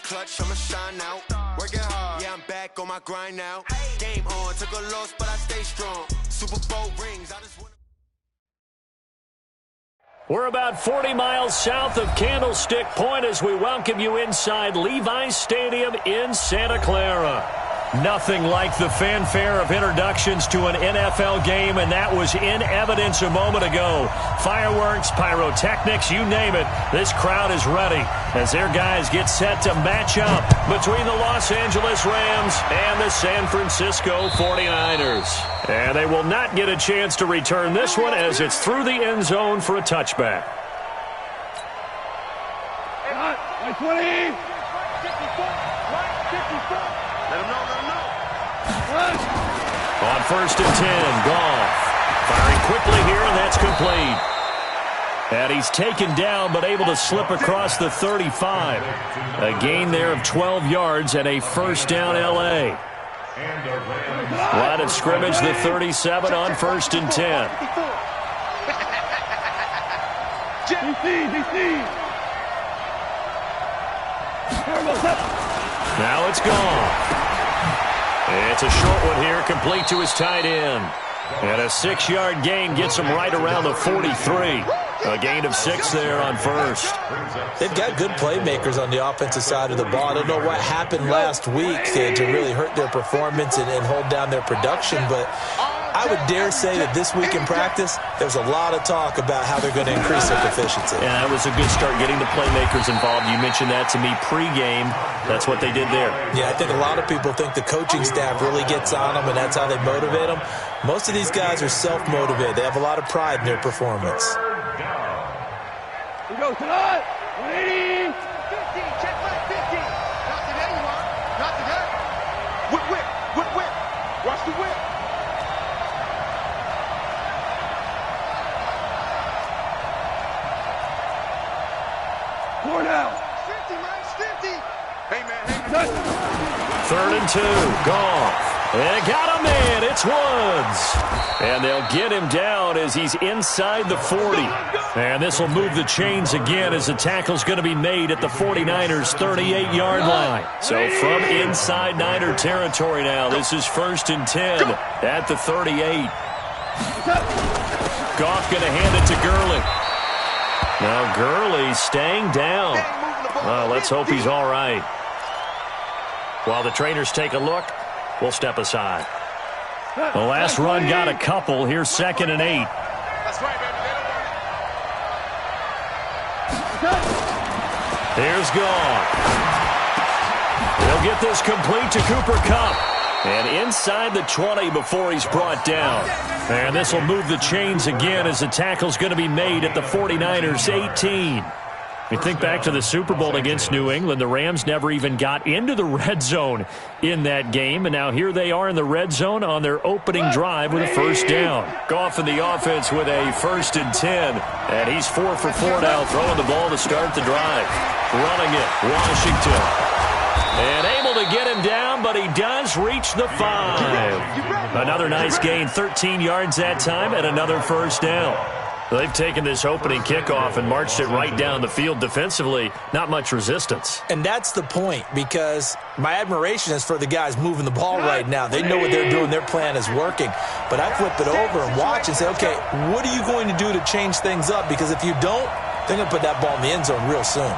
clutch, I'ma shine out. Working hard, yeah, I'm back on my grind now. Game on, took a loss, but I stay strong. Super Bowl rings, I just want. We're about 40 miles south of Candlestick Point as we welcome you inside Levi's Stadium in Santa Clara. Nothing like the fanfare of introductions to an NFL game, and that was in evidence a moment ago. Fireworks, pyrotechnics, you name it. This crowd is ready as their guys get set to match up between the Los Angeles Rams and the San Francisco 49ers. And they will not get a chance to return this one as it's through the end zone for a touchback. Right 20. Let him know. On 1st and 10, Goff. Firing quickly here, and that's complete. And he's taken down, but able to slip across the 35. A gain there of 12 yards and a first down L.A. Line of scrimmage, the 37 on 1st and 10. Now it's gone. It's a short one here, complete to his tight end. And a 6-yard gain gets him right around the 43. A gain of 6 there on first. They've got good playmakers on the offensive side of the ball. I don't know what happened last week to really hurt their performance and hold down their production, but I would dare say that this week in practice, there's a lot of talk about how they're going to increase their efficiency. Yeah, that was a good start getting the playmakers involved. You mentioned that to me pregame. That's what they did there. Yeah, I think a lot of people think the coaching staff really gets on them, and that's how they motivate them. Most of these guys are self-motivated. They have a lot of pride in their performance. Here goes tonight. 180. 50. Check back 50. Not today, you are. Not today. Whip. Watch the whip. Four down. 50, man. 50. Hey, man. 3rd and 2. Goff. And got him in. It's Woods. And they'll get him down as he's inside the 40. And this will move the chains again as the tackle's going to be made at the 49ers' 38-yard line. So from inside Niner territory now, this is 1st and 10 at the 38. Goff going to hand it to Gurley. Now Gurley staying down. Well, let's hope he's all right. While the trainers take a look, we'll step aside. The last run got a couple. Here's 2nd and 8. That's right, baby. Here's Goff. They'll get this complete to Cooper Kupp. And inside the 20 before he's brought down. And this will move the chains again as the tackle's going to be made at the 49ers' 18. You think back to the Super Bowl against New England. The Rams never even got into the red zone in that game. And now here they are in the red zone on their opening drive with a first down. Goff in the offense with a 1st and 10. And he's 4 for 4 now, throwing the ball to start the drive. Running it, Washington. And able to get him down, but he does reach the 5. Another nice gain, 13 yards that time, and another first down. They've taken this opening kickoff and marched it right down the field defensively. Not much resistance. And that's the point, because my admiration is for the guys moving the ball right now. They know what they're doing. Their plan is working. But I flip it over and watch and say, okay, what are you going to do to change things up? Because if you don't, they're going to put that ball in the end zone real soon.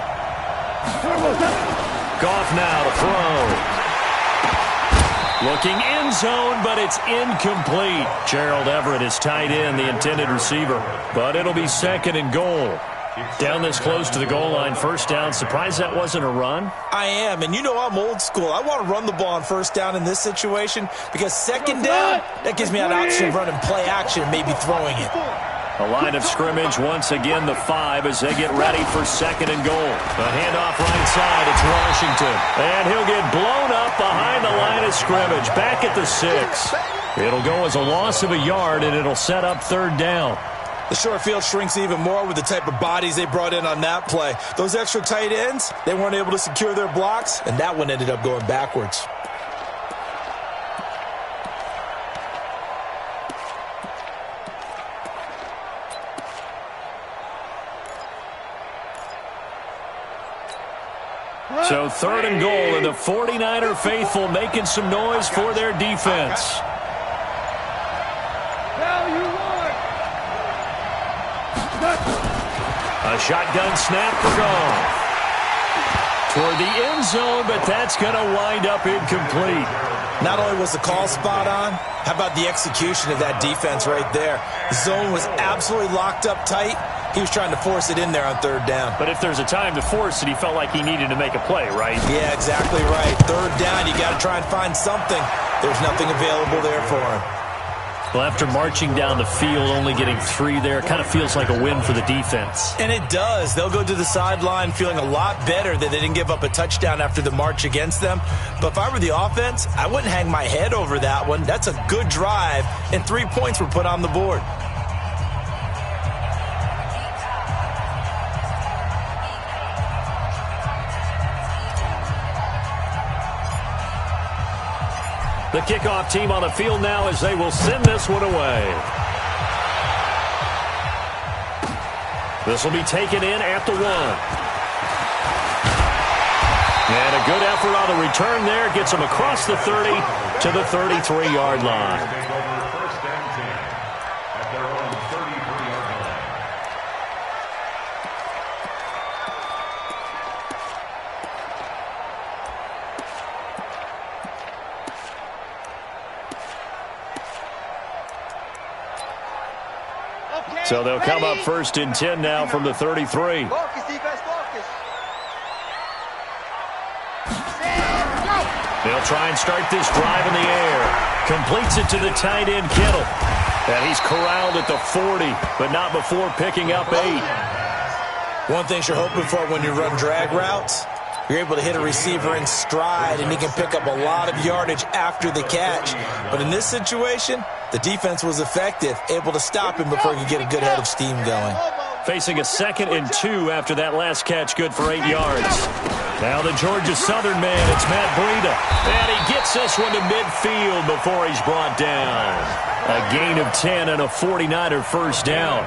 Goff now to throw. Looking end zone, but it's incomplete. Gerald Everett is tight end, the intended receiver. But it'll be 2nd and goal. Down this close to the goal line, first down. Surprised that wasn't a run? I am, and you know I'm old school. I want to run the ball on first down in this situation because 2nd down, that gives me an option of running play action and maybe throwing it. A line of scrimmage, once again the 5 as they get ready for 2nd and goal. The handoff right side, it's Washington. And he'll get blown up behind the line of scrimmage, back at the 6. It'll go as a loss of a yard, and it'll set up 3rd down. The short field shrinks even more with the type of bodies they brought in on that play. Those extra tight ends, they weren't able to secure their blocks, and that one ended up going backwards. So 3rd and goal, and the 49er faithful making some noise for their defense. Now you want. A shotgun snap for goal. Toward the end zone, but that's going to wind up incomplete. Not only was the call spot on, how about the execution of that defense right there? The zone was absolutely locked up tight. He was trying to force it in there on 3rd down. But if there's a time to force it, he felt like he needed to make a play, right? Yeah, exactly right. 3rd down, you got to try and find something. There's nothing available there for him. Well, after marching down the field, only getting 3 there, kind of feels like a win for the defense. And it does. They'll go to the sideline feeling a lot better that they didn't give up a touchdown after the march against them. But if I were the offense, I wouldn't hang my head over that one. That's a good drive, and 3 points were put on the board. The kickoff team on the field now as they will send this one away. This will be taken in at the 1. And a good effort on the return there. Gets them across the 30 to the 33-yard line. So they'll come up 1st and 10 now from the 33. Focus, defense, focus. They'll try and start this drive in the air. Completes it to the tight end, Kittle. And he's corralled at the 40, but not before picking up 8. One thing you're hoping for when you run drag routes, you're able to hit a receiver in stride, and he can pick up a lot of yardage after the catch. But in this situation, the defense was effective, able to stop him before he could get a good head of steam going. Facing a 2nd and 2 after that last catch, good for 8 yards. Now the Georgia Southern man, it's Matt Breida. And he gets this one to midfield before he's brought down. A gain of 10 and a 49er first down.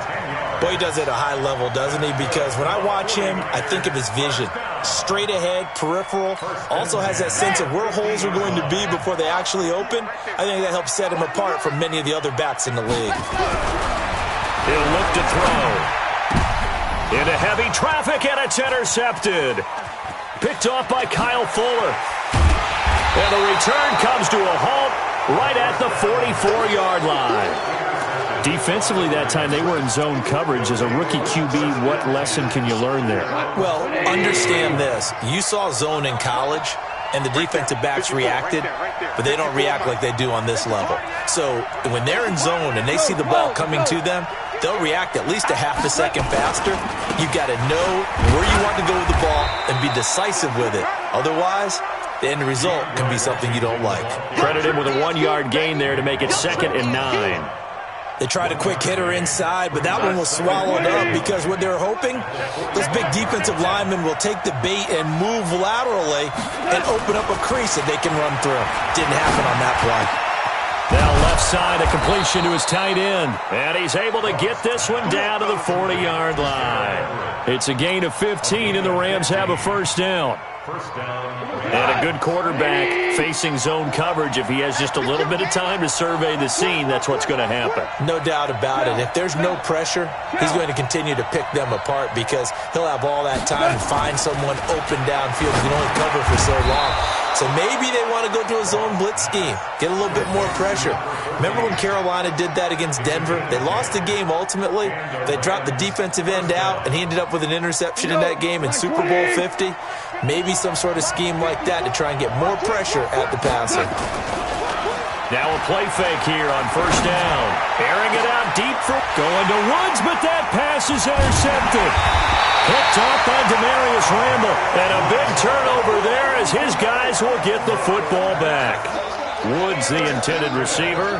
Boy, he does it at a high level, doesn't he? Because when I watch him, I think of his vision. Straight ahead, peripheral. Also has that sense of where holes are going to be before they actually open. I think that helps set him apart from many of the other backs in the league. He'll look to throw. Into heavy traffic, and it's intercepted. Picked off by Kyle Fuller. And the return comes to a halt right at the 44-yard line. Defensively that time, they were in zone coverage. As a rookie QB, what lesson can you learn there? Well, understand this. You saw zone in college, and the defensive backs reacted, but they don't react like they do on this level. So when they're in zone and they see the ball coming to them, they'll react at least a half a second faster. You've got to know where you want to go with the ball and be decisive with it. Otherwise, the end result can be something you don't like. Credit him with a 1-yard gain there to make it 2nd and 9. They tried a quick hitter inside, but that one was swallowed up because what they're hoping, those big defensive linemen will take the bait and move laterally and open up a crease that they can run through. Didn't happen on that play. Now left side, a completion to his tight end. And he's able to get this one down to the 40-yard line. It's a gain of 15, and the Rams have a first down. And a good quarterback facing zone coverage. If he has just a little bit of time to survey the scene, that's what's going to happen. No doubt about it. If there's no pressure, he's going to continue to pick them apart because he'll have all that time to find someone open downfield. He can only cover for so long. So maybe they want to go to a zone blitz scheme, get a little bit more pressure. Remember when Carolina did that against Denver? They lost the game ultimately. They dropped the defensive end out, and he ended up with an interception in that game in Super Bowl 50. Maybe some sort of scheme like that to try and get more pressure at the passer. Now a play fake here on first down. Airing it out deep for going to Woods, but that pass is intercepted. Picked off by Demarius Randall. And a big turnover there as his guys will get the football back. Woods, the intended receiver.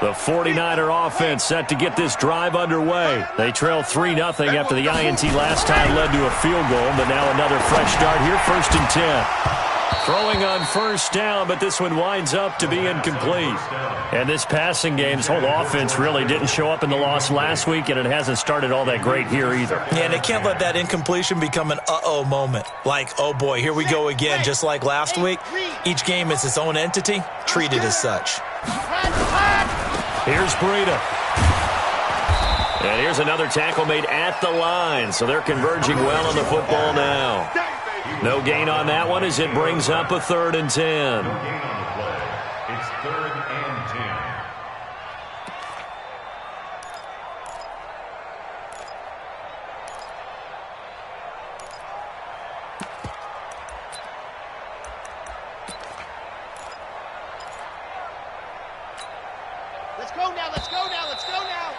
The 49er offense set to get this drive underway. They trail 3-0 after the INT last time led to a field goal, but now another fresh start here, 1st and 10. Throwing on first down, but this one winds up to be incomplete. And this passing game, this whole offense really didn't show up in the loss last week, and it hasn't started all that great here either. Yeah, and they can't let that incompletion become an uh-oh moment. Like, oh boy, here we go again. Just like last week, each game is its own entity, treated as such. Here's Breida. And here's another tackle made at the line, so they're converging well on the football now. No gain on that one as it brings up a 3rd and 10. It's 3rd and 10. Let's go now, let's go now, let's go now.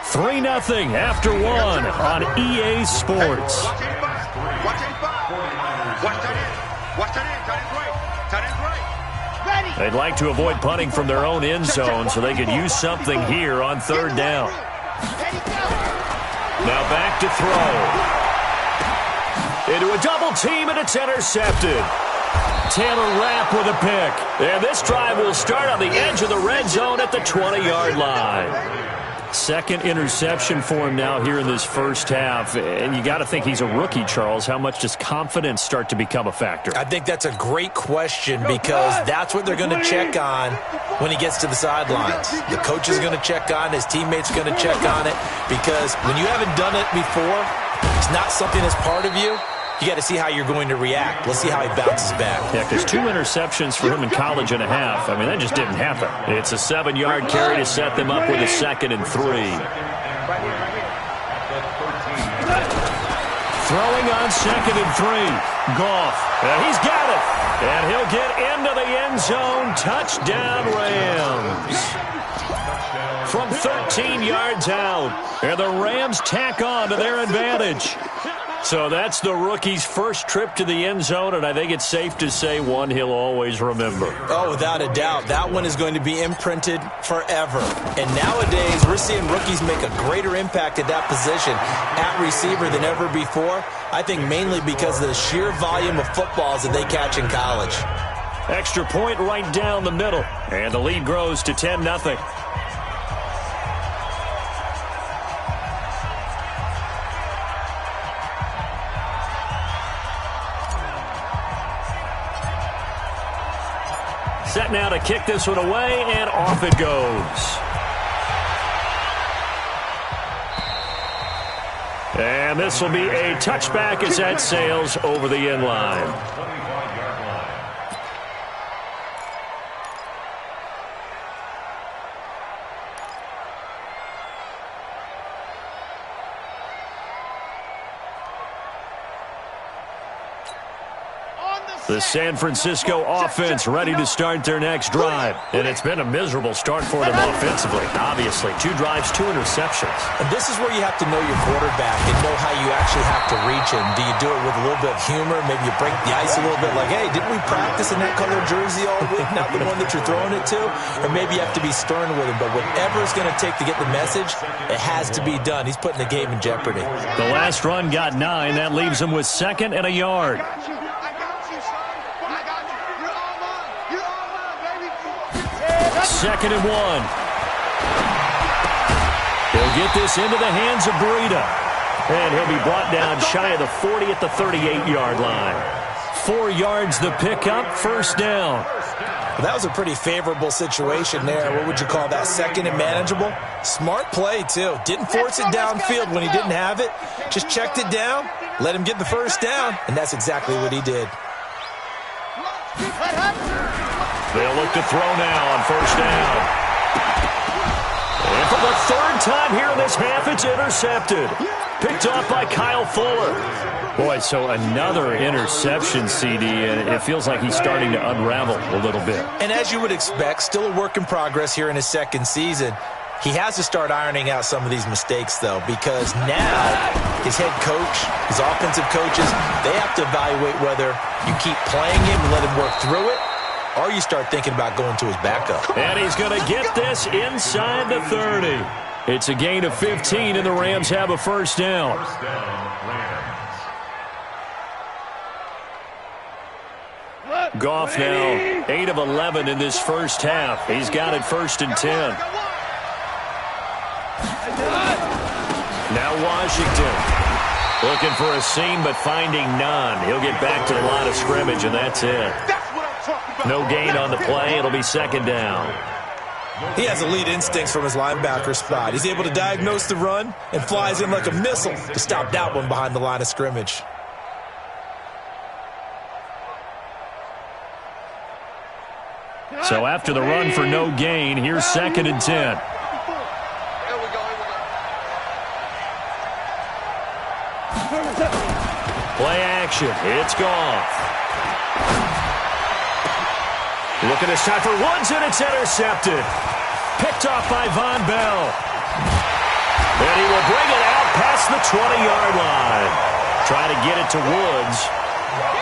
3-0 after 1 on EA Sports. Watch 85. Watch 85. Watch that in. Watch that in. Tight end's right. Tight end's right. Ready. They'd like to avoid punting from their own end zone so they could use something here on 3rd down. Ready, go. Now back to throw. Into a double team, and it's intercepted. Taylor Rapp with a pick. And this drive will start on the edge of the red zone at the 20-yard line. Second interception for him now here in this first half. And you got to think he's a rookie, Charles. How much does confidence start to become a factor? I think that's a great question because that's what they're going to check on when he gets to the sidelines. The coach is going to check on, his teammates are going to check on it, because when you haven't done it before, it's not something that's part of you. You got to see how you're going to react. Let's see how he bounces back. Yeah, because 2 interceptions for him in college and a half. I mean, that just didn't happen. It's a 7-yard carry to set them up with a 2nd and 3. Throwing on 2nd and 3. Goff. And he's got it. And he'll get into the end zone. Touchdown, Rams. From 13 yards out. And the Rams tack on to their advantage. So that's the rookie's first trip to the end zone, and I think it's safe to say one he'll always remember. Oh, without a doubt. That one is going to be imprinted forever. And nowadays, we're seeing rookies make a greater impact at that position at receiver than ever before. I think mainly because of the sheer volume of footballs that they catch in college. Extra point right down the middle, and the lead grows to 10-0. Set now to kick this one away, and off it goes. And this will be a touchback as that sails over the end line. The San Francisco offense ready to start their next drive. And it's been a miserable start for them offensively. Obviously, 2 drives, 2 interceptions. And this is where you have to know your quarterback and know how you actually have to reach him. Do you do it with a little bit of humor? Maybe you break the ice a little bit like, hey, didn't we practice in that color jersey all week, not the one that you're throwing it to? Or maybe you have to be stern with him. But whatever it's going to take to get the message, it has to be done. He's putting the game in jeopardy. The last run got 9. That leaves him with 2nd and a yard. 2nd and 1. He'll get this into the hands of Breida. And he'll be brought down shy of the 40 at the 38-yard line. 4 yards the pickup, 1st down. Well, that was a pretty favorable situation there. What would you call that? 2nd and manageable? Smart play, too. Didn't force it downfield when he didn't have it. Just checked it down, let him get the 1st down, and that's exactly what he did. They'll look to throw now on 1st down. And for the 3rd time here in this half, it's intercepted. Picked off by Kyle Fuller. Boy, so another interception, CD, and it feels like he's starting to unravel a little bit. And as you would expect, still a work in progress here in his 2nd season. He has to start ironing out some of these mistakes, though, because now his head coach, his offensive coaches, they have to evaluate whether you keep playing him and let him work through it, or you start thinking about going to his backup. And he's going to get this inside the 30. It's a gain of 15, and the Rams have a 1st down. Goff now 8 of 11 in this first half. He's got it 1st and 10. Now Washington looking for a seam but finding none. He'll get back to the line of scrimmage, and that's it. No gain on the play. It'll be 2nd down. He has elite instincts from his linebacker spot. He's able to diagnose the run and flies in like a missile to stop that one behind the line of scrimmage. So after the run for no gain, here's 2nd and 10. Play action. It's Goff. Looking this time for Woods, and it's intercepted. Picked off by Von Bell. And he will bring it out past the 20-yard line. Trying to get it to Woods.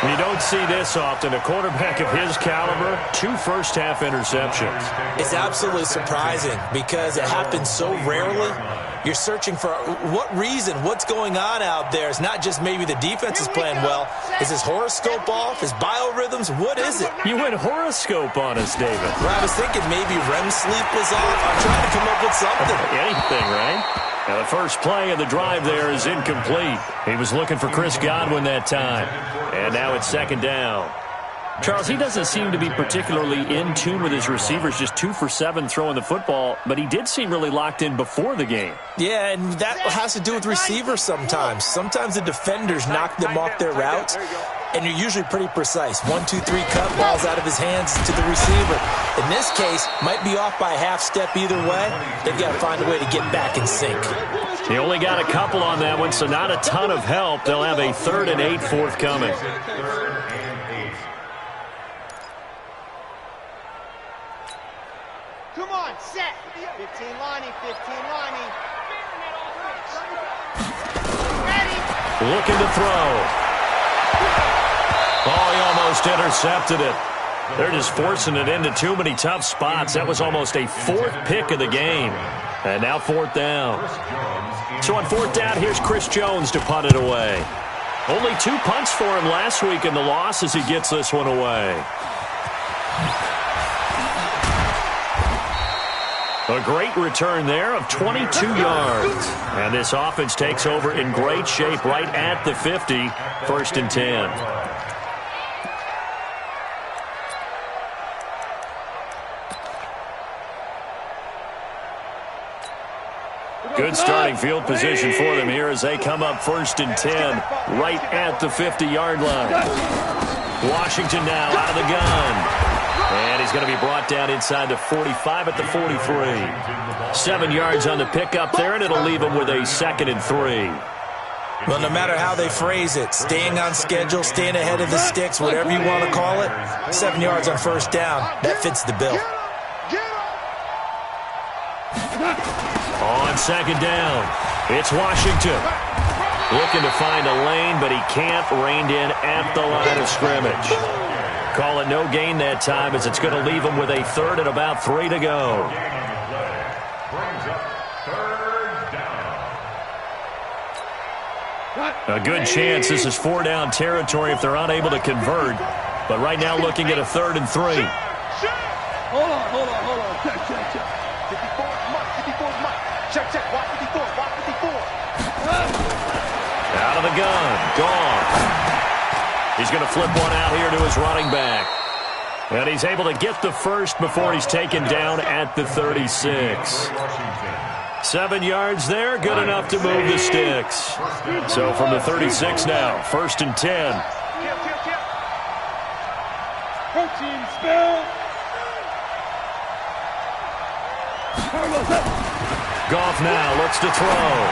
And you don't see this often. A quarterback of his caliber, 2 first-half interceptions. It's absolutely surprising because it happens so rarely. You're searching for what reason, what's going on out there. It's not just maybe the defense is playing well. Is his horoscope off? His biorhythms? What is it? You went horoscope on us, David. Well, I was thinking maybe REM sleep was off. I'm trying to come up with something. Anything, right? Now, the first play of the drive there is incomplete. He was looking for Chris Godwin that time. And now it's 2nd down. Charles, he doesn't seem to be particularly in tune with his receivers, just 2 for 7 throwing the football, but he did seem really locked in before the game. Yeah, and that has to do with receivers sometimes. Sometimes the defenders knock them off their routes, and you're usually pretty precise. 1, 2, 3 cut, balls out of his hands to the receiver. In this case, might be off by a half step either way. They've got to find a way to get back in sync. He only got a couple on that one, so not a ton of help. They'll have a 3rd and 8 forthcoming. Come on, set. 15 Lonnie, 15 Lonnie. Ready. Looking to throw. Oh, he almost intercepted it. They're just forcing it into too many tough spots. That was almost a 4th pick of the game. And now 4th down. So on 4th down, here's Chris Jones to punt it away. Only 2 punts for him last week in the loss as he gets this one away. A great return there of 22 yards. And this offense takes over in great shape right at the 50. 1st and 10. Good starting field position for them here as they come up 1st and 10 right at the 50-yard line. Washington now out of the gun. And he's going to be brought down inside the 45 at the 43. 7 yards on the pickup there, and it'll leave him with a 2nd and 3. Well, no matter how they phrase it, staying on schedule, staying ahead of the sticks, whatever you want to call it, 7 yards on 1st down, that fits the bill. On 2nd down, it's Washington. Looking to find a lane, but he can't. Reined in at the line of scrimmage. Call it no gain that time as it's going to leave him with a 3rd and about 3 to go. A good chance this is 4 down territory if they're unable to convert. But right now looking at a 3rd and 3. Hold on. Check. 54 is Mike. 54 is Mike. Check. Watch 54. Watch 54. Out of the gun. Gone. He's going to flip one out here to his running back. And he's able to get the first before he's taken down at the 36. 7 yards there, good enough to move the sticks. So from the 36 now, 1st and 10. Protein spill. Goff now looks to throw.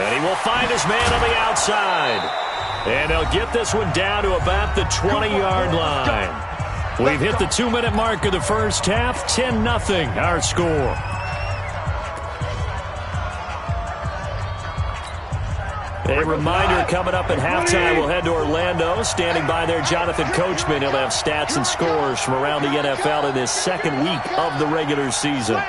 And he will find his man on the outside. And they'll get this one down to about the 20-yard line. We've hit the 2-minute mark of the first half. 10-0 our score. A reminder coming up at halftime, we'll head to Orlando. Standing by there, Jonathan Coachman. He'll have stats and scores from around the NFL in this 2nd week of the regular season.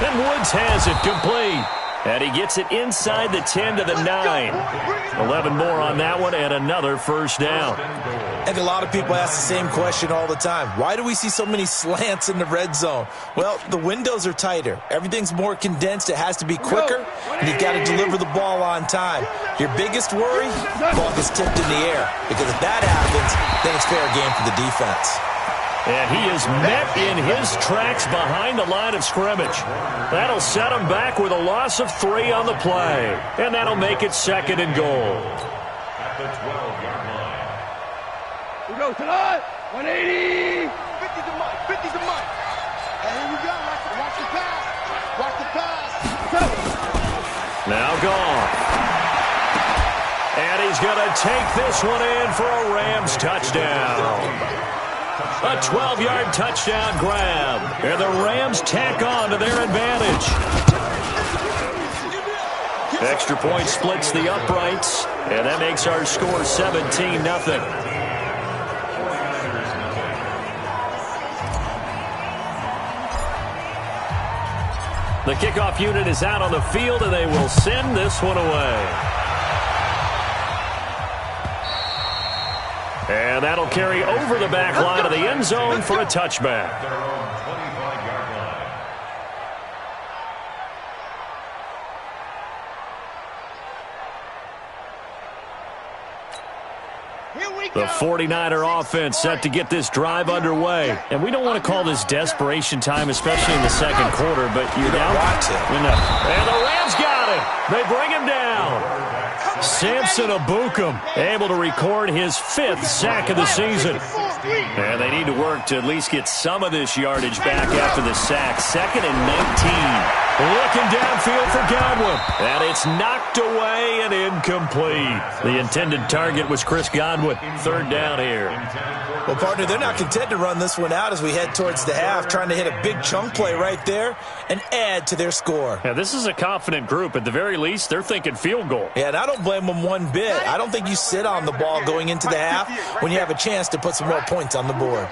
And Woods has it complete. And he gets it inside the 10 to the 9. 11 more on that one and another first down. And a lot of people ask the same question all the time. Why do we see so many slants in the red zone? Well, the windows are tighter. Everything's more condensed. It has to be quicker, and you've got to deliver the ball on time. Your biggest worry, ball gets tipped in the air. Because if that happens, then it's fair game for the defense. And he is met in his tracks behind the line of scrimmage. That'll set him back with a loss of 3 on the play. And that'll make it 2nd and goal. At the 12-yard line. We go tonight. 180. 50's a mic. 50's a mic. And here we go. Watch the pass. Watch the pass. Now gone. And he's going to take this one in for a Rams touchdown. A 12-yard touchdown grab. And the Rams tack on to their advantage. Extra point splits the uprights. And that makes our score 17-0. The kickoff unit is out on the field, and they will send this one away. And that'll carry over the back line of the end zone for a touchback. Their own 25-yard line. The 49er offense set to get this drive underway. And we don't want to call this desperation time, especially in the second quarter, but you're down. And the Rams got him. They bring him down. Samson Abukum able to record his 5th sack of the season. And they need to work to at least get some of this yardage back after the sack. 2nd and 19. Looking downfield for Godwin. And it's knocked away and incomplete. The intended target was Chris Godwin. 3rd down here. Well, partner, they're not content to run this one out as we head towards the half, trying to hit a big chunk play right there and add to their score. Yeah, this is a confident group. At the very least, they're thinking field goal. Yeah, and I don't blame them one bit. I don't think you sit on the ball going into the half when you have a chance to put some more points on the board.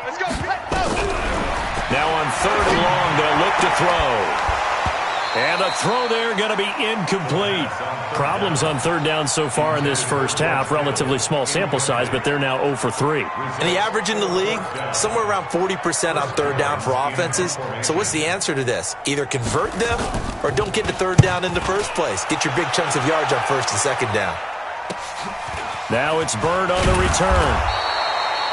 Now on 3rd and long, they'll look to throw. And the throw there going to be incomplete. Problems on 3rd down so far in this first half. Relatively small sample size, but they're now 0 for 3. And the average in the league, somewhere around 40% on 3rd down for offenses. So what's the answer to this? Either convert them or don't get to 3rd down in the first place. Get your big chunks of yards on 1st and 2nd down. Now it's Bird on the return.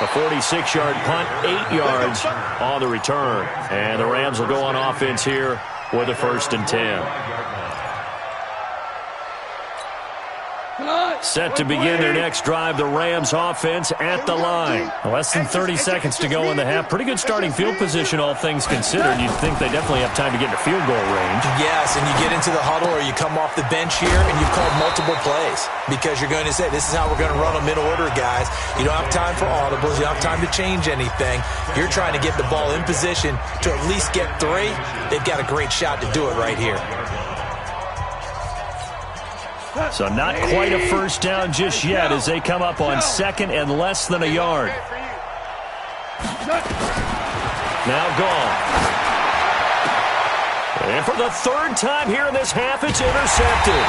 A 46-yard punt, 8 yards on the return. And the Rams will go on offense here with a 1st and 10. Set to begin their next drive, the Rams offense at the line. Less than 30 seconds to go in the half. Pretty good starting field position, all things considered. You'd think they definitely have time to get to field goal range. Yes, and you get into the huddle or you come off the bench here and you've called multiple plays because you're going to say, this is how we're going to run them in order, guys. You don't have time for audibles. You don't have time to change anything. You're trying to get the ball in position to at least get 3. They've got a great shot to do it right here. So not quite a first down just yet as they come up on 2nd and less than a yard. Now gone. And for the 3rd time here in this half, it's intercepted.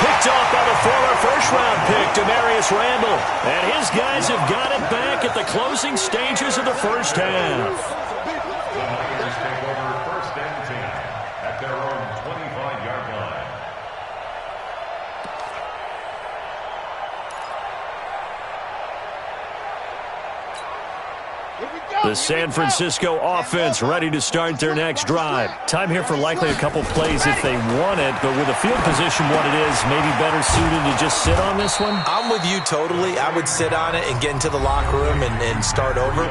Picked off by the former first-round pick, Demarius Randall. And his guys have got it back at the closing stages of the first half. The Niners take over 1st and 10 at their own 25-yard line. The San Francisco offense ready to start their next drive. Time here for likely a couple plays if they want it, but with the field position what it is, maybe better suited to just sit on this one? I'm with you totally. I would sit on it and get into the locker room and start over.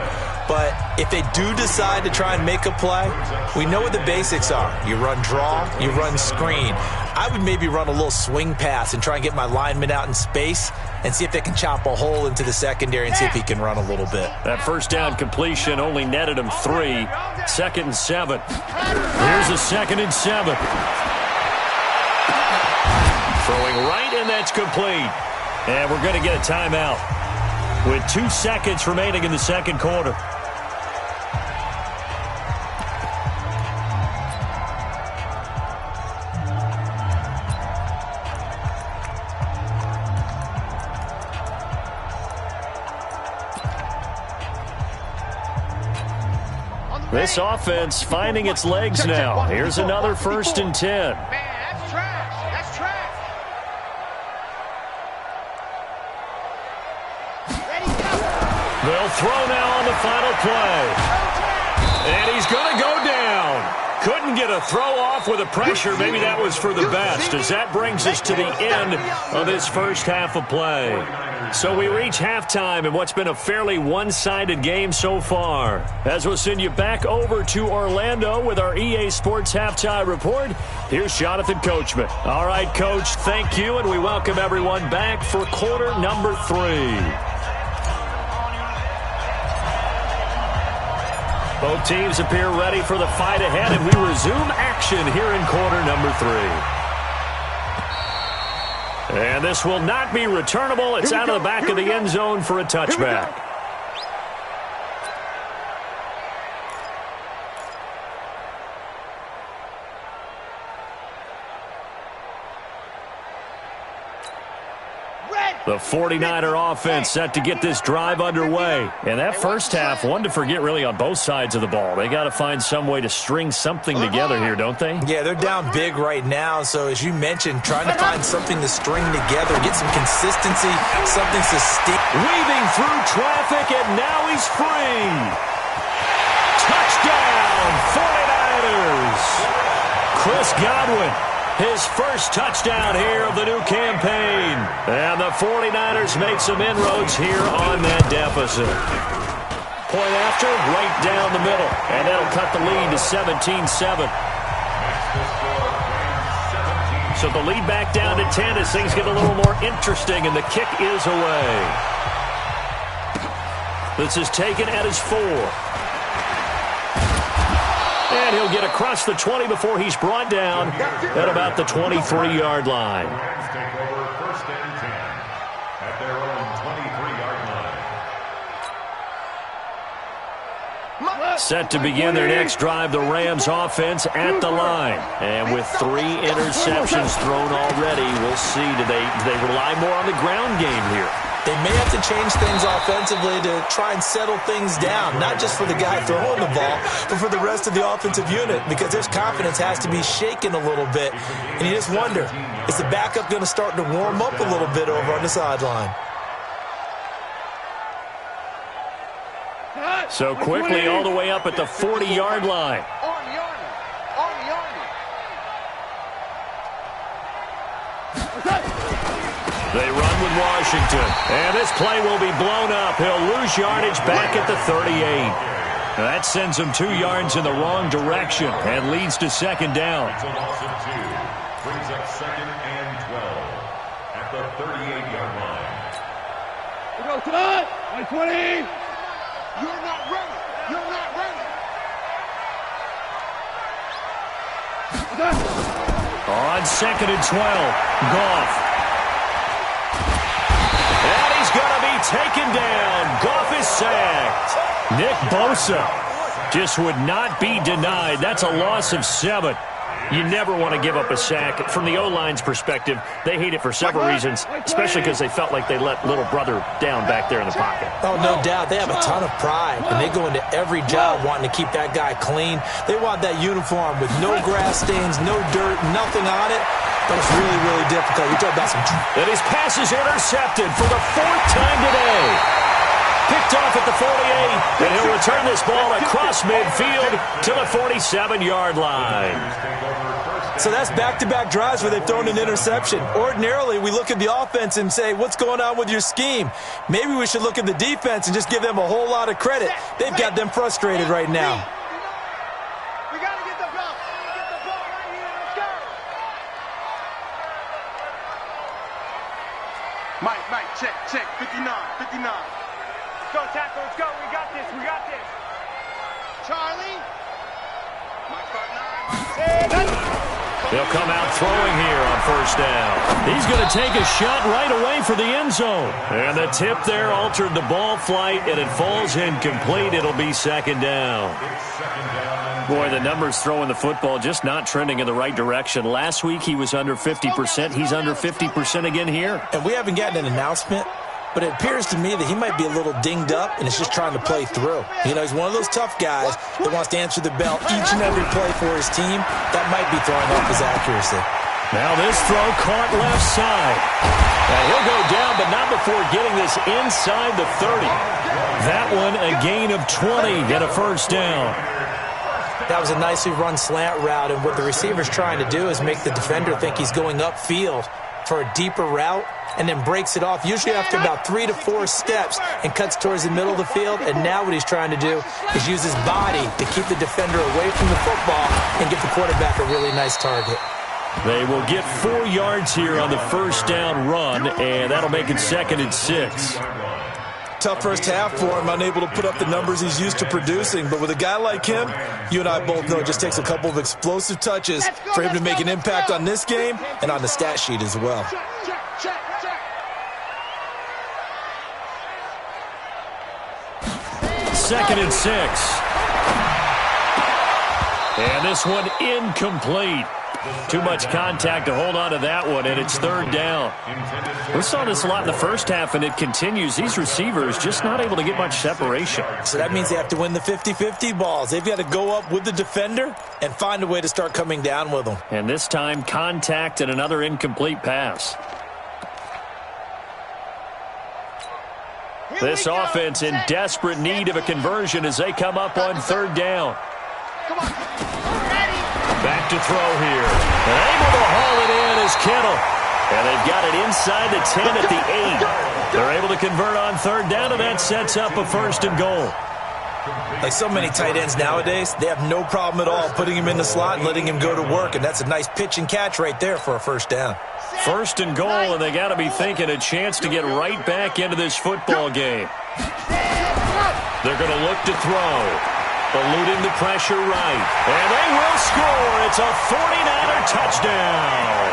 But if they do decide to try and make a play, we know what the basics are. You run draw, you run screen. I would maybe run a little swing pass and try and get my lineman out in space and see if they can chop a hole into the secondary and see if he can run a little bit. That first down completion only netted him 3. 2nd and 7. Here's a 2nd and 7. Throwing right, and that's complete. And we're going to get a timeout with 2 seconds remaining in the second quarter. This offense finding its legs now. Here's another 1st and 10. Man, that's trash. That's trash. Ready, go. They'll throw now on the final play. And he's going to go down. Couldn't get a throw off with the pressure. Maybe that was for the best, as that brings us to the end of this first half of play. So we reach halftime in what's been a fairly one-sided game so far. As we'll send you back over to Orlando with our EA Sports Halftime Report, here's Jonathan Coachman. All right, Coach, thank you, and we welcome everyone back for quarter number 3. Both teams appear ready for the fight ahead, and we resume action here in quarter number 3. And this will not be returnable. It's out of the back of the end zone for a touchback. The 49er offense set to get this drive underway. And that first half, one to forget really on both sides of the ball. They got to find some way to string something together here, don't they? Yeah, they're down big right now. So as you mentioned, trying to find something to string together, get some consistency, something to stick. Weaving through traffic, and now he's free. Touchdown, 49ers. Chris Godwin. His first touchdown here of the new campaign. And the 49ers make some inroads here on that deficit. Point after, right down the middle. And that'll cut the lead to 17-7. So the lead back down to 10 as things get a little more interesting, and the kick is away. This is taken at his 4. And he'll get across the 20 before he's brought down at about the 23-yard line. Rams take over 1st and 10 at their own 23-yard line. Set to begin their next drive, the Rams offense at the line. And with 3 interceptions thrown already, we'll see, do they rely more on the ground game here? They may have to change things offensively to try and settle things down, not just for the guy throwing the ball, but for the rest of the offensive unit, because their confidence has to be shaken a little bit. And you just wonder, is the backup going to start to warm up a little bit over on the sideline? So quickly all the way up at the 40-yard line. They run with Washington, and this play will be blown up. He'll lose yardage back at the 38. That sends him 2 yards in the wrong direction and leads to 2nd down. It's a loss of 2. Brings up 2nd and 12 at the 38-yard line. We go to the 20. You're not ready. You're not ready. On 2nd and 12, Goff. And he's going to be taken down. Goff is sacked. Nick Bosa just would not be denied. That's a loss of 7. You never want to give up a sack. From the O-line's perspective, they hate it for several reasons, especially because they felt like they let little brother down back there in the pocket. Oh, no doubt. They have a ton of pride, and they go into every job wanting to keep that guy clean. They want that uniform with no grass stains, no dirt, nothing on it. But it's really, really difficult. You talk about some... And his pass is intercepted for the 4th time today. Picked off at the 48, and he'll return this ball across midfield to the 47-yard line. So that's back-to-back drives where they've thrown an interception. Ordinarily, we look at the offense and say, what's going on with your scheme? Maybe we should look at the defense and just give them a whole lot of credit. They've got them frustrated right now. We got to get the ball. Get the ball right here. Let's go. Mike, check. 59. Let's go, tackle. Let's go. We got this. Charlie. Mike's got 9. He'll come out throwing here on 1st down. He's going to take a shot right away for the end zone. And the tip there altered the ball flight, and it falls incomplete. It'll be 2nd down. Boy, the numbers throwing the football just not trending in the right direction. Last week he was under 50%. He's under 50% again here. And we haven't gotten an announcement but it appears to me that he might be a little dinged up and is just trying to play through. You know, he's one of those tough guys that wants to answer the bell each and every play for his team. That might be throwing off his accuracy. Now this throw caught left side. And he'll go down, but not before getting this inside the 30. That one a gain of 20 and a first down. That was a nicely run slant route, and what the receiver's trying to do is make the defender think he's going upfield for a deeper route, and then breaks it off, usually after about 3 to 4 steps, and cuts towards the middle of the field. And now what he's trying to do is use his body to keep the defender away from the football and give the quarterback a really nice target. They will get 4 yards here on the first down run, and that'll make it 2nd and 6. Tough first half for him, unable to put up the numbers he's used to producing. But with a guy like him, you and I both know it just takes a couple of explosive touches for him to make an impact on this game and on the stat sheet as well. Second and 6. And this one incomplete. Too much contact to hold on to that one, and it's 3rd down. We saw this a lot in the first half, and it continues. These receivers just not able to get much separation. So that means they have to win the 50-50 balls. They've got to go up with the defender and find a way to start coming down with them. And this time, contact and another incomplete pass. This offense in desperate need of a conversion as they come up on 3rd down. Back to throw here. And able to haul it in is Kittle. And they've got it inside the 10 at the 8. They're able to convert on 3rd down, and that sets up a 1st and goal. Like so many tight ends nowadays, they have no problem at all putting him in the slot and letting him go to work. And that's a nice pitch and catch right there for a 1st down. 1st and goal, and they got to be thinking a chance to get right back into this football game. They're going to look to throw. Eluding the pressure right. And they will score. It's a 49er touchdown.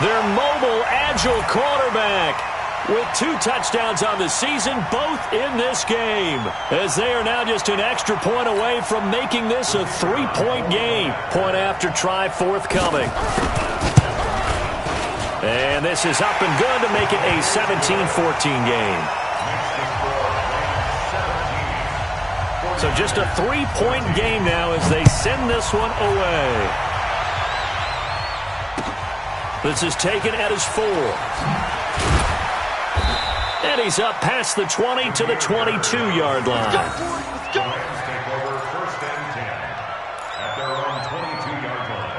Their mobile, agile quarterback with 2 touchdowns on the season, both in this game, as they are now just an extra point away from making this a 3-point game. Point after try forthcoming. And this is up and good to make it a 17-14 game. So just a 3-point game now as they send this one away. This is taken at his 4. And he's up past the 20 to the 22-yard line. Take over 1st and 10 at their own 22-yard line.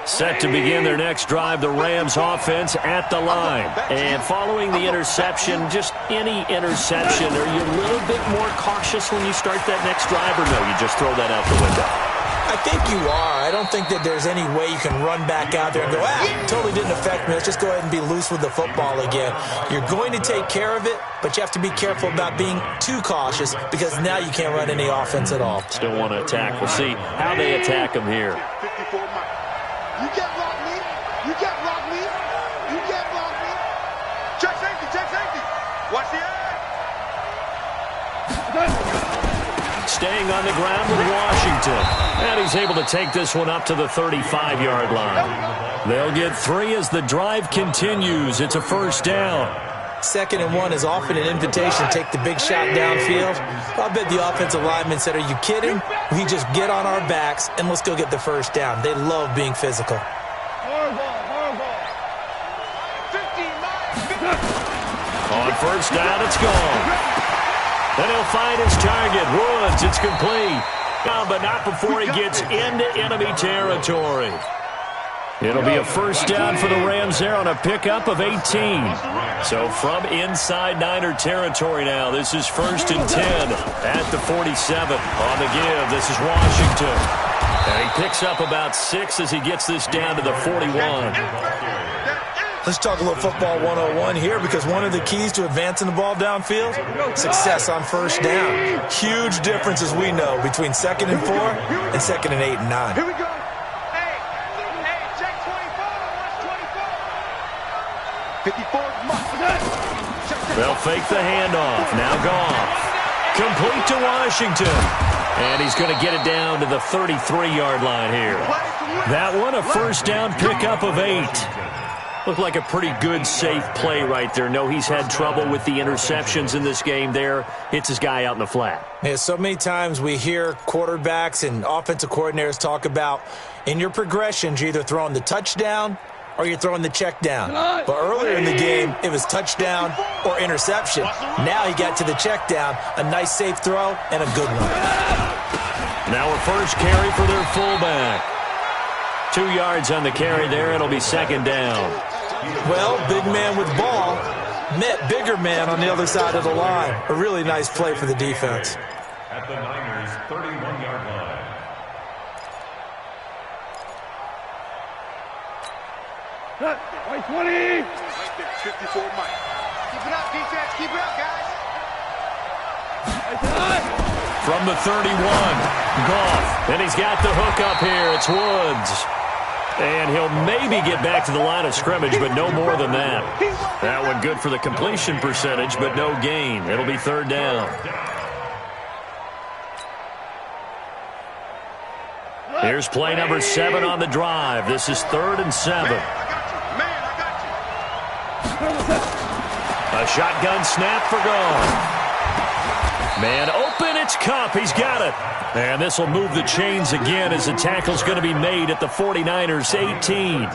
Set to begin their next drive, the Rams offense at the line. And following the interception, just any interception, are you a little bit more cautious when you start that next drive, or no, you just throw that out the window? I think you are. I don't think that there's any way you can run back out there and go, totally didn't affect me. Let's just go ahead and be loose with the football again. You're going to take care of it, but you have to be careful about being too cautious because now you can't run any offense at all. Still want to attack. We'll see how they attack them here. You can't block me. You can't block me. You can't block me. Check safety. Check safety. Watch the edge. Staying on the ground with Washington. And he's able to take this one up to the 35-yard line. They'll get 3 as the drive continues. It's a 1st down. 2nd and 1 is often an invitation to take the big shot downfield. I bet the offensive linemen said, are you kidding? We just get on our backs and let's go get the 1st down. They love being physical. On 1st down, it's gone. Then he'll find his target. Woods, it's complete. But not before he gets into enemy territory. It'll be a 1st down for the Rams there on a pickup of 18. So from inside Niner territory now, this is 1st and 10 at the 47. On the give, this is Washington. And he picks up about 6 as he gets this down to the 41. Let's talk a little football 101 here, because one of the keys to advancing the ball downfield, success on 1st down. Huge difference, as we know, between 2nd and 4 and 2nd and 8 and 9. Here we go. Hey, check 24. Watch 24. 54 must. They'll fake the handoff. Now Goff. Complete to Washington. And he's going to get it down to the 33-yard line here. That one, a first down pickup of 8. Looked like a pretty good, safe play right there. No, he's had trouble with the interceptions in this game there. Hits his guy out in the flat. Yeah, so many times we hear quarterbacks and offensive coordinators talk about in your progressions, you're either throwing the touchdown or you're throwing the check down. But earlier in the game, it was touchdown or interception. Now he got to the check down, a nice safe throw, and a good one. Now a first carry for their fullback. 2 yards on the carry there. It'll be second down. Well, big man with ball met bigger man on the other side of the line. A really nice play for the defense. At the Niners' 31-yard line. Right 20. Right there, 54 Mike. Keep it up, defense. Keep it up, guys. From the 31, Goff. And he's got the hook up here. It's Woods. And he'll maybe get back to the line of scrimmage, but no more than that. That one good for the completion percentage, but no gain. It'll be third down. Here's play number 7 on the drive. This is 3rd and 7. A shotgun snap for Goff. Man open, it's Cup. He's got it. And this will move the chains again as the tackle's going to be made at the 49ers' 18.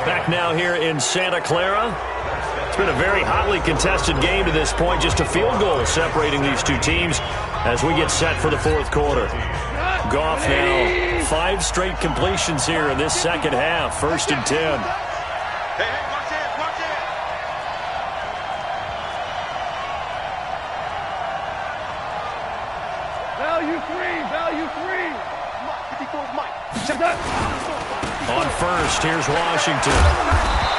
Back now here in Santa Clara. It's been a very hotly contested game to this point. Just a field goal separating these two teams as we get set for the fourth quarter. Goff now 5 straight completions here in this second half. 1st and 10. On first, here's Washington.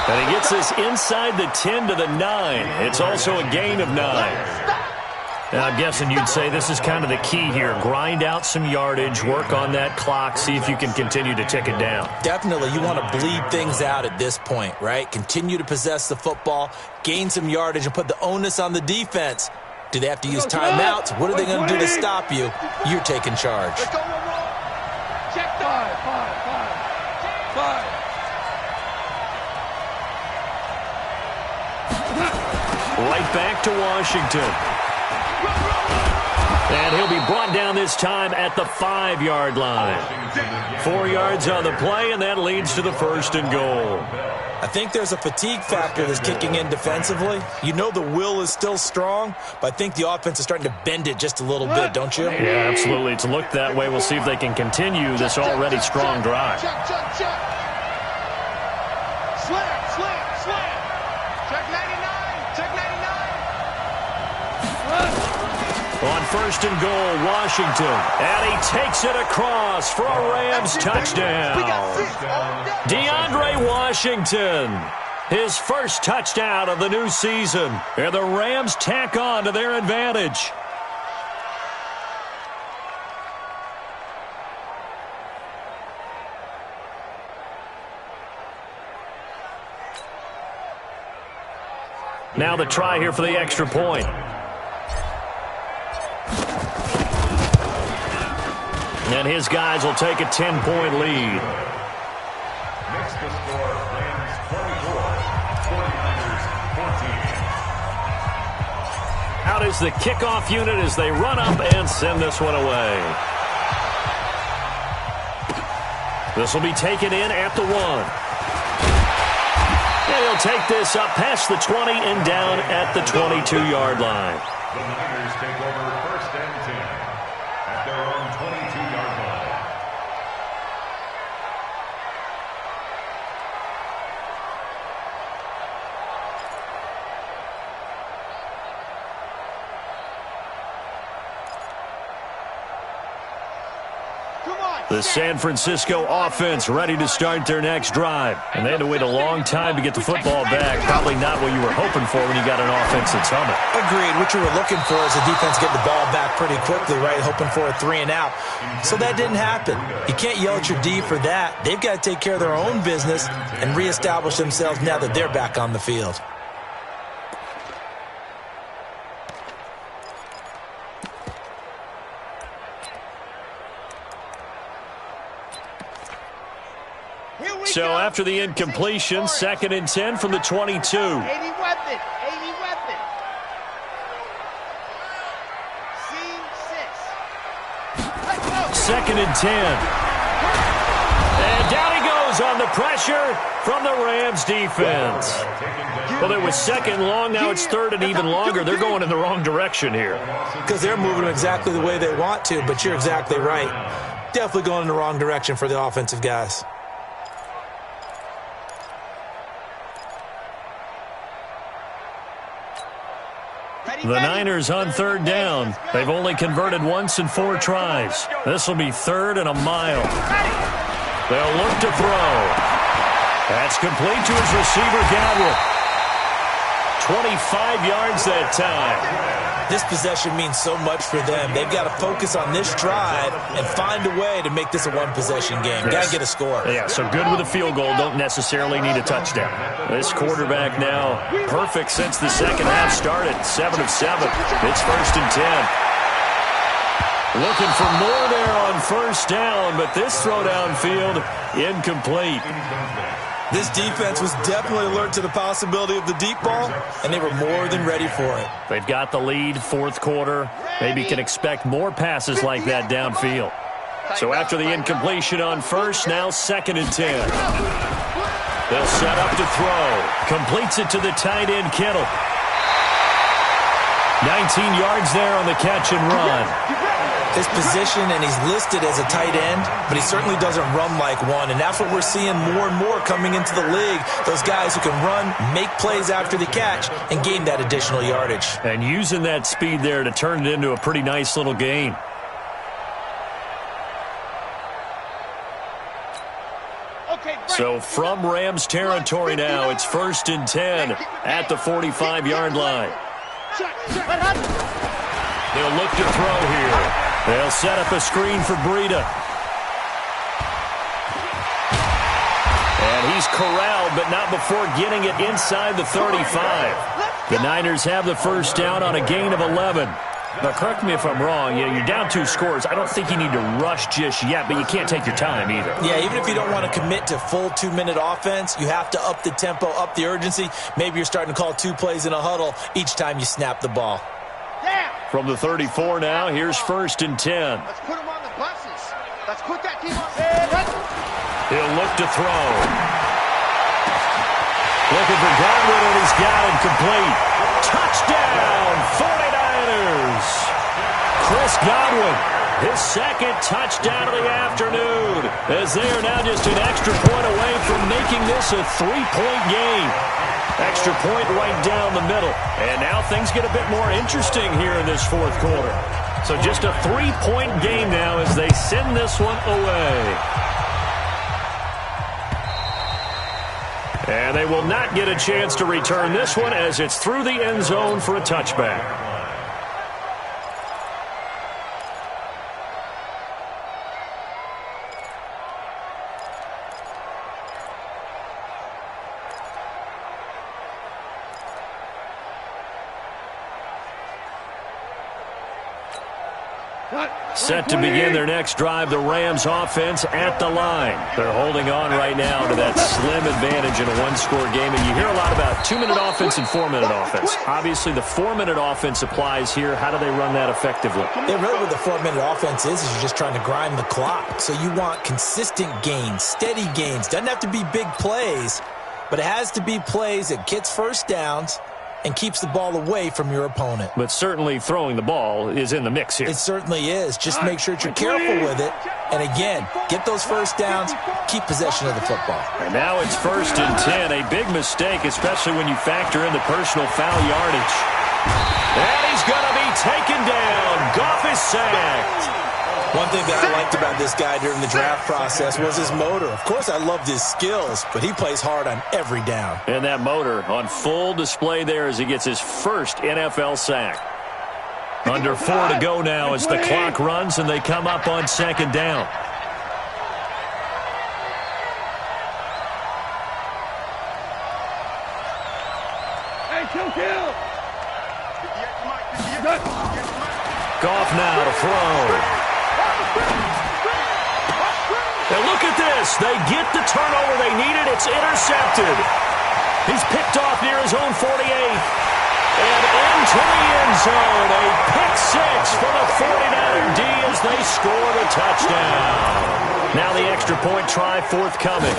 And he gets this inside the 10 to the 9. It's also a gain of 9. Now, I'm guessing you'd say this is kind of the key here. Grind out some yardage, work on that clock, see if you can continue to tick it down. Definitely. You want to bleed things out at this point, right? Continue to possess the football, gain some yardage, and put the onus on the defense. Do they have to use timeouts? What are they going to do to stop you? You're taking charge. Check 5. Right back to Washington. And he'll be brought down this time at the 5-yard line. 4 yards on the play, and that leads to the 1st and goal. I think there's a fatigue factor that's kicking in defensively. You know the will is still strong, but I think the offense is starting to bend it just a little bit, don't you? Yeah, absolutely. It's looked that way. We'll see if they can continue this already strong drive. Check. Slam. Check 99. Check 99. On 1st and goal, Washington. And he takes it across for a Rams touchdown. DeAndre Washington, his first touchdown of the new season. And the Rams tack on to their advantage. Now the try here for the extra point. And his guys will take a 10-point lead. Makes the score Rams 24, 49ers 14. Out is the kickoff unit as they run up and send this one away. This will be taken in at the 1. And he'll take this up past the 20 and down at the 22-yard line. The Niners take over 1st and 10 at their own 22-yard line. The San Francisco offense ready to start their next drive. And they had to wait a long time to get the football back. Probably not what you were hoping for when you got an offense that's humming. Agreed. What you were looking for is the defense getting the ball back pretty quickly, right? Hoping for a 3 and out. So that didn't happen. You can't yell at your D for that. They've got to take care of their own business and reestablish themselves now that they're back on the field. So after the incompletion, 2nd and 10 from the 22. 80 weapon. 80 weapon. Scene 6. 2nd and 10. And down he goes on the pressure from the Rams defense. Well, it was 2nd long. Now it's 3rd and even longer. They're going in the wrong direction here. Because they're moving exactly the way they want to, but you're exactly right. Definitely going in the wrong direction for the offensive guys. The Niners on 3rd down. They've only converted once in 4 tries. This will be 3rd and a mile. They'll look to throw. That's complete to his receiver, Godwin. 25 yards that time. This possession means so much for them. They've got to focus on this drive and find a way to make this a one-possession game. Got to get a score. Yeah, so good with a field goal. Don't necessarily need a touchdown. This quarterback now perfect since the second half started. 7 of 7. It's 1st and 10. Looking for more there on 1st down, but this throw downfield incomplete. This defense was definitely alert to the possibility of the deep ball, and they were more than ready for it. They've got the lead, 4th quarter. Maybe can expect more passes like that downfield. So after the incompletion on 1st, now 2nd and 10. They'll set up to throw. Completes it to the tight end, Kittle. 19 yards there on the catch and run. His position, and he's listed as a tight end, but he certainly doesn't run like one, and that's what we're seeing more and more coming into the league. Those guys who can run, make plays after the catch, and gain that additional yardage. And using that speed there to turn it into a pretty nice little gain. So from Rams territory now, it's 1st and 10 at the 45-yard line. They'll look to throw here. They'll set up a screen for Breida. And he's corralled, but not before getting it inside the 35. The Niners have the 1st down on a gain of 11. Now, correct me if I'm wrong. You're down 2 scores. I don't think you need to rush just yet, but you can't take your time either. Yeah, even if you don't want to commit to full 2-minute offense, you have to up the tempo, up the urgency. Maybe you're starting to call 2 plays in a huddle each time you snap the ball. From the 34 now, here's 1st and 10. Let's put them on the buses. Let's put that team on. He'll look to throw. Looking for Godwin, and he's got him complete. Touchdown, 49ers. Chris Godwin, his 2nd touchdown of the afternoon, as they are now just an extra point away from making this a 3-point game. Extra point right down the middle. And now things get a bit more interesting here in this 4th quarter. So just a 3-point game now as they send this one away. And they will not get a chance to return this one as it's through the end zone for a touchback. Set to begin their next drive, the Rams offense at the line. They're holding on right now to that slim advantage in a 1-score game. And you hear a lot about 2-minute offense and 4-minute offense. Obviously, the 4-minute offense applies here. How do they run that effectively? Yeah, really what the 4-minute offense is you're just trying to grind the clock. So you want consistent gains, steady gains. Doesn't have to be big plays, but it has to be plays that gets 1st downs and keeps the ball away from your opponent. But certainly throwing the ball is in the mix here. It certainly is. Just make sure that you're careful with it. And again, get those 1st downs, keep possession of the football. And now it's 1st and 10. A big mistake, especially when you factor in the personal foul yardage. And he's going to be taken down. Goff is sacked. One thing that I liked about this guy during the draft process was his motor. Of course, I loved his skills, but he plays hard on every down. And that motor on full display there as he gets his 1st NFL sack. Under 4 to go now as the clock runs and they come up on 2nd down. Hey, kill. Goff now to throw. And look at this. They get the turnover they needed. It's intercepted. He's picked off near his own 48. And into the end zone. A pick six for the 49er D as they score the touchdown. Now the extra point try forthcoming.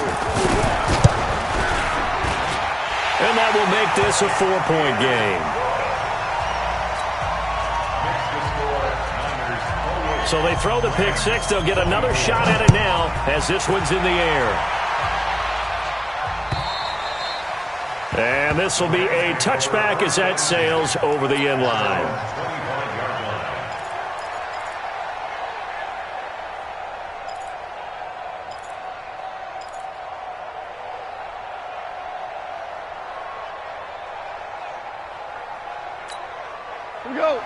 And that will make this a 4-point game. So they throw the pick six. They'll get another shot at it now as this one's in the air. And this will be a touchback as that sails over the end line.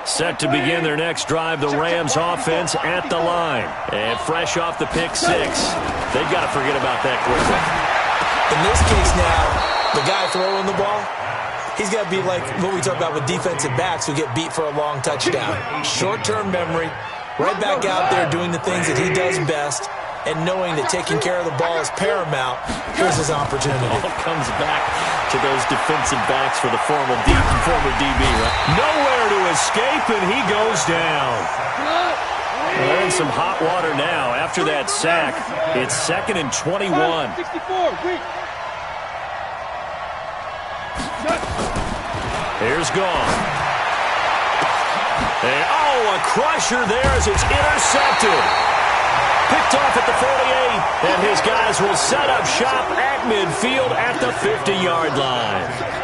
Set to begin their next drive, the Rams offense at the line. And fresh off the pick six. They've got to forget about that quickly. In this case now, the guy throwing the ball, he's got to be like what we talk about with defensive backs who get beat for a long touchdown. Short-term memory, right back out there doing the things that he does best, and knowing that taking care of the ball is paramount. Here's his opportunity. All comes back to those defensive backs for the former DB, right? Nowhere to escape, and he goes down. They're in some hot water now after that sack. It's 2nd and 21. 64, weak. Here's gone. And, a crusher there as it's intercepted. Picked off at the 48, and his guys will set up shop at midfield at the 50-yard line.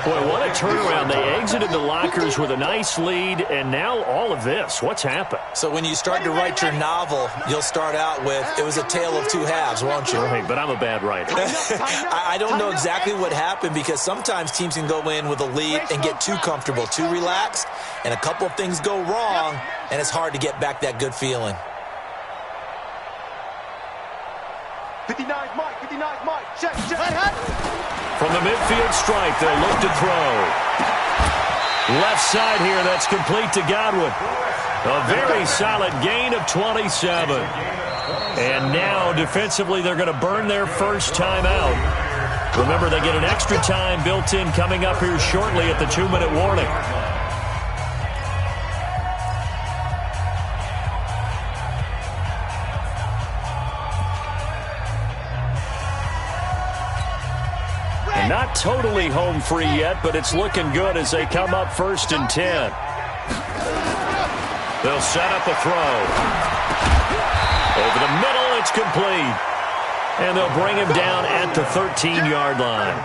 Boy, what a turnaround. They exited the lockers with a nice lead, and now all of this. What's happened? So when you start to write your novel, you'll start out with, it was a tale of two halves, won't you? Right, but I'm a bad writer. I don't know exactly what happened because sometimes teams can go in with a lead and get too comfortable, too relaxed, and a couple of things go wrong, and it's hard to get back that good feeling. 59 Mike, check. From the midfield stripe, they'll look to throw. Left side here, that's complete to Godwin. A very solid gain of 27. And now, defensively, they're going to burn their first time out. Remember, they get an extra time built in coming up here shortly at the 2-minute warning. Not totally home free yet, but it's looking good as they come up 1st and 10. They'll set up a throw. Over the middle, it's complete. And they'll bring him down at the 13-yard line.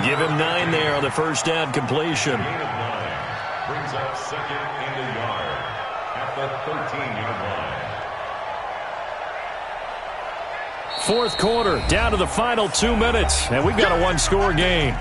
Give him 9 there on the first down completion. Brings up 2nd and a yard at the 13-yard line. Fourth quarter, down to the final 2 minutes, and we've got a one-score game.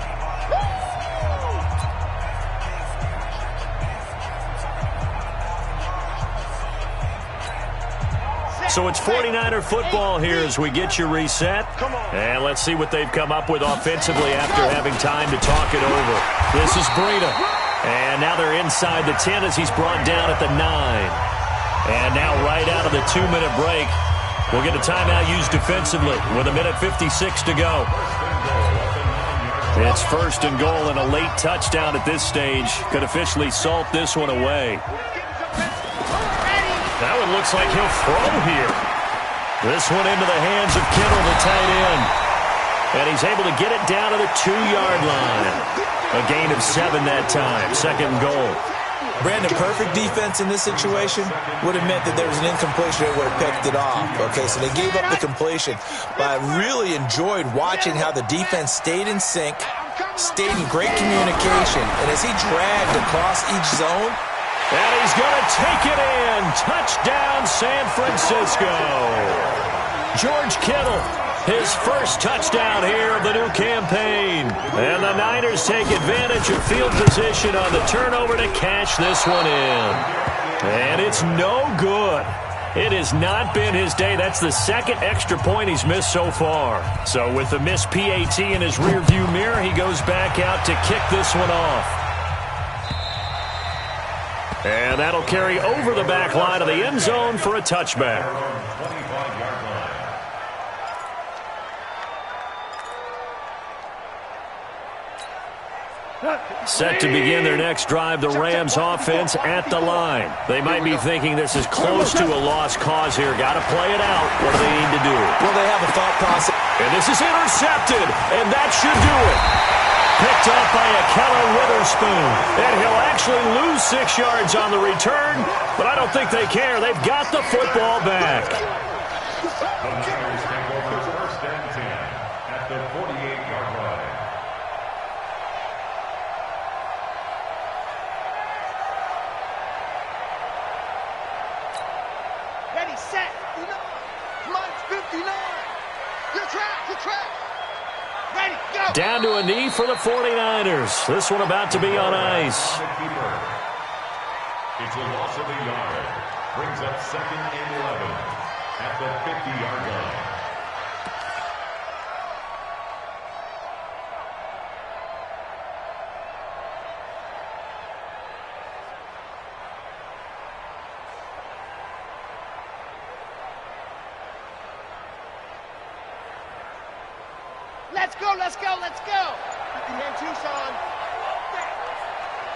So it's 49er football here as we get you reset. And let's see what they've come up with offensively after having time to talk it over. This is Breida. And now they're inside the 10 as he's brought down at the 9. And now right out of the 2-minute break, we'll get a timeout used defensively with 1:56 to go. It's 1st and goal and a late touchdown at this stage could officially salt this one away. That one looks like he'll throw here. This one into the hands of Kittle, the tight end. And he's able to get it down to the 2-yard line. A gain of 7 that time. 2nd and goal. Brandon, perfect defense in this situation would have meant that there was an incompletion that would have picked it off. Okay, so they gave up the completion. But I really enjoyed watching how the defense stayed in sync, stayed in great communication. And as he dragged across each zone, and he's going to take it in. Touchdown, San Francisco. George Kittle, his first touchdown here of the new campaign. And the Niners take advantage of field position on the turnover to cash this one in. And it's no good. It has not been his day. That's the 2nd extra point he's missed so far. So with the missed PAT in his rearview mirror, he goes back out to kick this one off. And that'll carry over the back line of the end zone for a touchback. Set to begin their next drive, the Rams offense at the line. They might be thinking this is close to a lost cause here. Got to play it out. What do they need to do? Well, they have a thought process. And this is intercepted, and that should do it. Picked up by a Keller Witherspoon. And he'll actually lose 6 yards on the return, but I don't think they care. They've got the football back. The Niners take over first and 10 at the 48-yard line. Ready, set. Come on, it's 59. You're trapped. Ready, go. Down to a knee for the 49ers. This one about to be on ice. It's a loss of a yard. Brings up 2nd and 11 at the 50-yard line. Let's go. Put your hand, Tucson.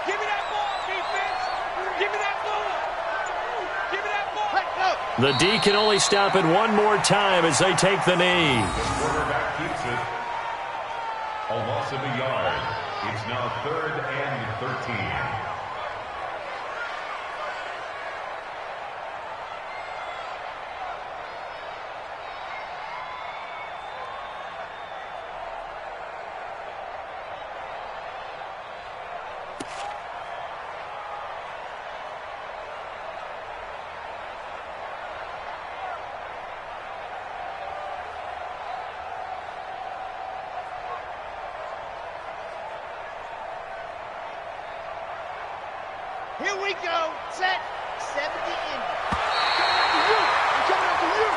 Give me that ball, defense. Give me that ball. Let go. The D can only stop it one more time as they take the knee. The quarterback keeps it. A loss of a yard. It's now 3rd and 13. Here we go. Set. 70 in. I'm coming after you.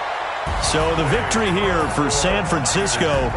So the victory here for San Francisco.